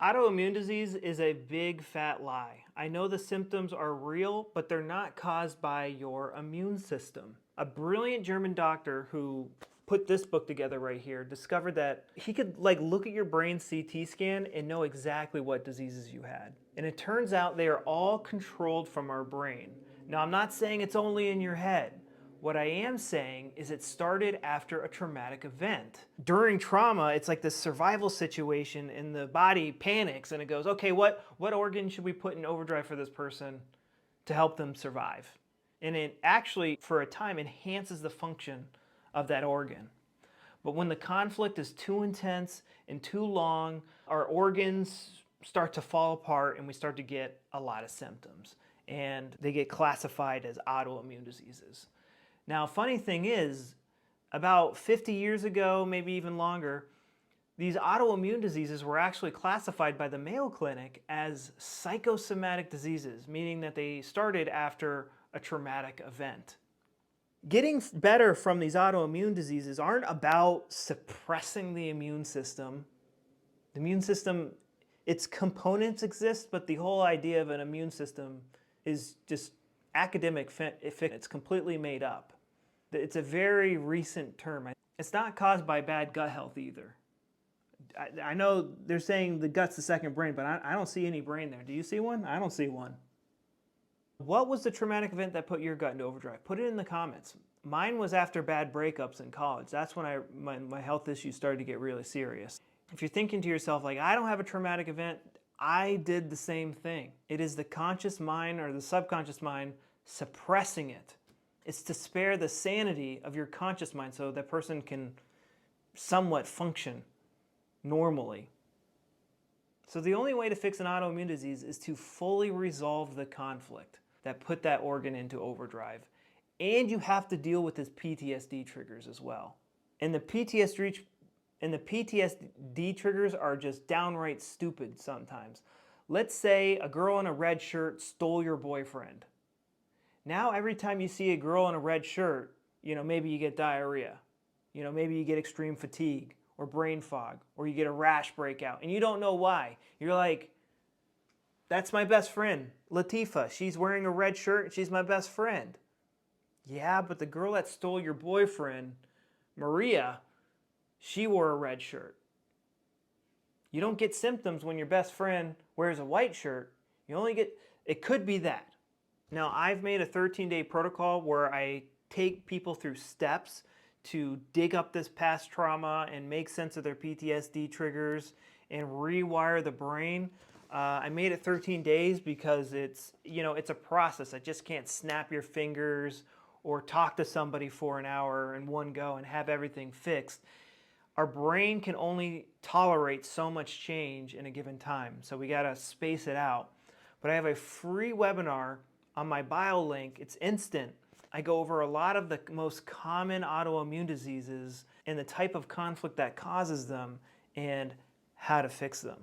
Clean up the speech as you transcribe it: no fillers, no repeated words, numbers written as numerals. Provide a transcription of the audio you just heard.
Autoimmune disease is a big fat lie. I know the symptoms are real, but they're not caused by your immune system. A brilliant German doctor who put this book together right here discovered that he could look at your brain CT scan and know exactly what diseases you had. And it turns out they are all controlled from our brain. Now, I'm not saying it's only in your head. What I am saying is it started after a traumatic event. During trauma, it's like this survival situation and the body panics and it goes, okay, what organ should we put in overdrive for this person to help them survive? And it actually, for a time, enhances the function of that organ. But when the conflict is too intense and too long, our organs start to fall apart and we start to get a lot of symptoms. And they get classified as autoimmune diseases. Now, funny thing is, about 50 years ago, maybe even longer, these autoimmune diseases were actually classified by the Mayo Clinic as psychosomatic diseases, meaning that they started after a traumatic event. Getting better from these autoimmune diseases aren't about suppressing the immune system. The immune system, its components exist, but the whole idea of an immune system is just academic fiction. It's completely made up. It's a very recent term. It's not caused by bad gut health either. I know they're saying the gut's the second brain, but I don't see any brain there. Do you see one? I don't see one. What was the traumatic event that put your gut into overdrive? Put it in the comments. Mine was after bad breakups in college. That's when my health issues started to get really serious. If you're thinking to yourself, like, I don't have a traumatic event, I did the same thing. It is the conscious mind or the subconscious mind suppressing it. It's to spare the sanity of your conscious mind so that person can somewhat function normally. So the only way to fix an autoimmune disease is to fully resolve the conflict that put that organ into overdrive. And you have to deal with his PTSD triggers as well. And the PTSD triggers are just downright stupid sometimes. Let's say a girl in a red shirt stole your boyfriend. Now every time you see a girl in a red shirt, maybe you get diarrhea. Maybe you get extreme fatigue or brain fog, or you get a rash breakout and you don't know why. You're like, that's my best friend, Latifa. She's wearing a red shirt and she's my best friend. Yeah, but the girl that stole your boyfriend, Maria, she wore a red shirt. You don't get symptoms when your best friend wears a white shirt. It could be that. Now, I've made a 13-day protocol where I take people through steps to dig up this past trauma and make sense of their PTSD triggers and rewire the brain. I made it 13 days because it's a process. I just can't snap your fingers or talk to somebody for an hour in one go and have everything fixed. Our brain can only tolerate so much change in a given time, so we gotta space it out. But I have a free webinar on my bio link. It's instant. I go over a lot of the most common autoimmune diseases and the type of conflict that causes them and how to fix them.